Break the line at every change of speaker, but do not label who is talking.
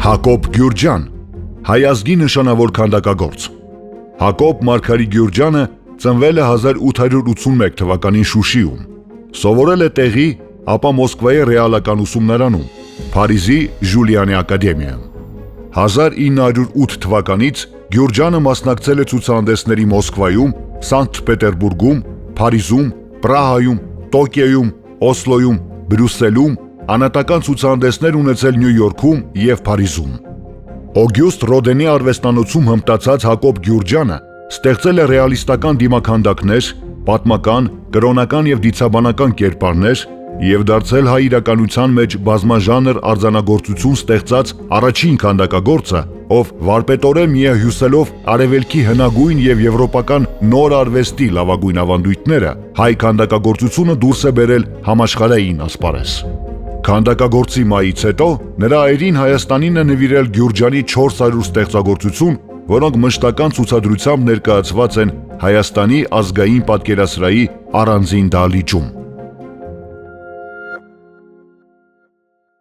Հակոբ Գյուրջյան, հայ ազգի նշանավոր քանդակագործ։ Հակոբ Մարգարի Գյուրջյանը ծնվել է 1881 թվականին Շուշիում։ Սովորել է տեղի, ապա Մոսկվայի ռեալական ուսումնարանում, Փարիզի Ժուլիանի ակադեմիայում։ 1908 թվականից Գյուրջյանը մասնակցել է ցուցահանդեսների Մոսկվայում, Սանկտ Պետերբուրգում, Փարիզում, Պրահայում, Տոկիոյում, Օսլոյում, Բրյուսելում, անհատական ցուցահանդեսներ ունեցել Նյու Յորքում և Փարիզում։ Օգյուստ Ռոդենի արվեստանոցում հմտացած Հակոբ Գյուրջյանը ստեղծել է ռեալիստական դիմաքանդակներ, պատմական, կրոնական և դիցաբանական կերպարներ և դարձել հայ իրականության մեջ բազմաժանր արձանագործություն ստեղծած առաջին քանդակագործը, ով վարպետորեն միահյուսելով արևելքի հնագույն և եվրոպական նոր արվեստի լավագույն ավանդույթները, հայ քանդակագործությունը դուրս է բերել համաշխարհային ասպարեզ։ Քանդակագործի մայից հետո նրա այրին Հայաստանին է նվիրել Գյուրջյանի 400 ստեղծագործություն, որոնք մշտական ցուցադրությամբ ներկայացված են Հայաստանի ազգային պատկերասրահի առանձին դահլիճում։